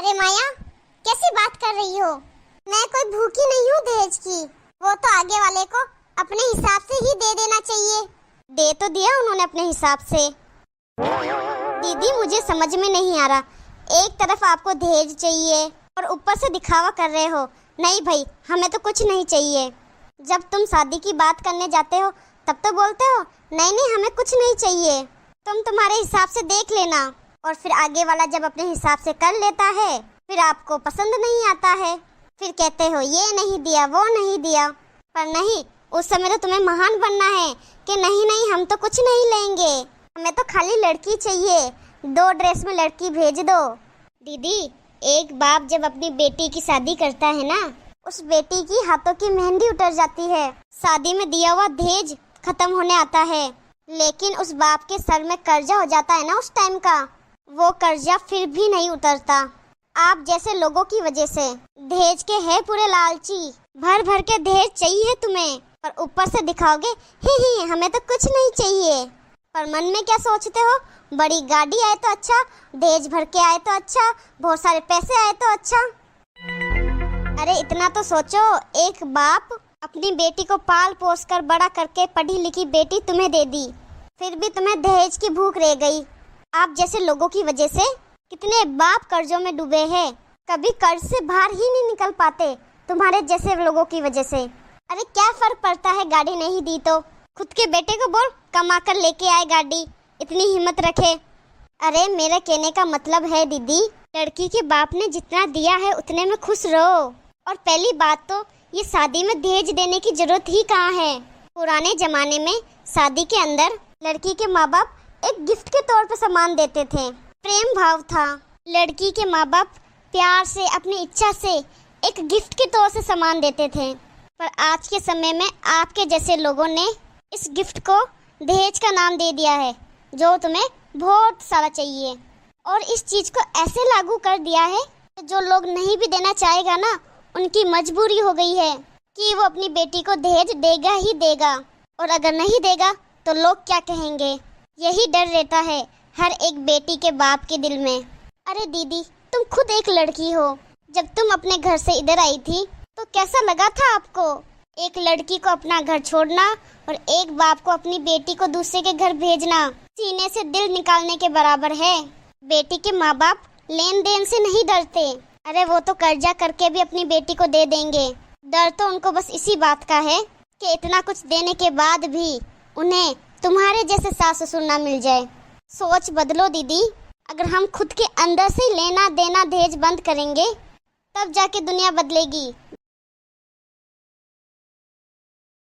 अरे माया, कैसी बात कर रही हो? मैं कोई भूखी नहीं हूँ दहेज की। वो तो आगे वाले को अपने हिसाब से ही दे देना चाहिए। दे तो दिया उन्होंने अपने हिसाब से। दीदी मुझे समझ में नहीं आ रहा, एक तरफ आपको दहेज चाहिए और ऊपर से दिखावा कर रहे हो। नहीं भाई, हमें तो कुछ नहीं चाहिए। जब तुम शादी की बात करने जाते हो तब तो बोलते हो नहीं नहीं हमें कुछ नहीं चाहिए, तुम तुम्हारे हिसाब से देख लेना। और फिर आगे वाला जब अपने हिसाब से कर लेता है फिर आपको पसंद नहीं आता है, फिर कहते हो ये नहीं दिया वो नहीं दिया। पर नहीं, उस समय तो तुम्हें महान बनना है कि नहीं नहीं हम तो कुछ नहीं लेंगे, हमें तो खाली लड़की चाहिए, 2 ड्रेस में लड़की भेज दो। दीदी, एक बाप जब अपनी बेटी की शादी करता है ना, उस बेटी की हाथों की मेहंदी उतर जाती है, शादी में दिया हुआ दहेज खत्म होने आता है। लेकिन उस बाप के सर में कर्जा हो जाता है ना उस टाइम का, वो कर्जा फिर भी नहीं उतरता। आप जैसे लोगों की वजह से दहेज के है पूरे लालची, भर भर के दहेज चाहिए तुम्हें, पर ऊपर से दिखाओगे ही हमें तो कुछ नहीं चाहिए। पर मन में क्या सोचते हो, बड़ी गाड़ी आए तो अच्छा, दहेज भर के आए तो अच्छा, बहुत सारे पैसे आए तो अच्छा। अरे इतना तो सोचो, एक बाप अपनी बेटी को पाल पोस कर बड़ा करके पढ़ी लिखी बेटी तुम्हें दे दी, फिर भी तुम्हें दहेज की भूख रह गई। आप जैसे लोगों की वजह से कितने बाप कर्जों में डूबे हैं, कभी कर्ज से बाहर ही नहीं निकल पाते तुम्हारे जैसे लोगों की वजह से। अरे क्या फर्क पड़ता है गाड़ी नहीं दी तो, खुद के बेटे को बोल कमा कर लेके आए गाड़ी, इतनी हिम्मत रखे। अरे मेरे कहने का मतलब है दीदी, लड़की के बाप ने जितना दिया है उतने में खुश रहो। और पहली बात तो ये शादी में दहेज देने की जरूरत ही कहाँ है। पुराने जमाने में शादी के अंदर लड़की के माँ बाप एक गिफ्ट के तौर पर सामान देते थे, प्रेम भाव था। लड़की के माँ बाप प्यार से अपनी इच्छा से एक गिफ्ट के तौर से सामान देते थे। पर आज के समय में आपके जैसे लोगों ने इस गिफ्ट को दहेज का नाम दे दिया है, जो तुम्हें बहुत सारा चाहिए। और इस चीज़ को ऐसे लागू कर दिया है कि जो लोग नहीं भी देना चाहेगा ना, उनकी मजबूरी हो गई है कि वो अपनी बेटी को दहेज देगा ही देगा, और अगर नहीं देगा तो लोग क्या कहेंगे, यही डर रहता है हर एक बेटी के बाप के दिल में। अरे दीदी, तुम खुद एक लड़की हो, जब तुम अपने घर से इधर आई थी तो कैसा लगा था आपको? एक लड़की को अपना घर छोड़ना और एक बाप को अपनी बेटी को दूसरे के घर भेजना सीने से दिल निकालने के बराबर है। बेटी के माँ बाप लेन देन से नहीं डरते, अरे वो तो कर्जा करके भी अपनी बेटी को दे देंगे। डर तो उनको बस इसी बात का है कि इतना कुछ देने के बाद भी उन्हें तुम्हारे जैसे सास ससुर ना मिल जाए। सोच बदलो दीदी, अगर हम खुद के अंदर से लेना देना दहेज बंद करेंगे तब जाके दुनिया बदलेगी।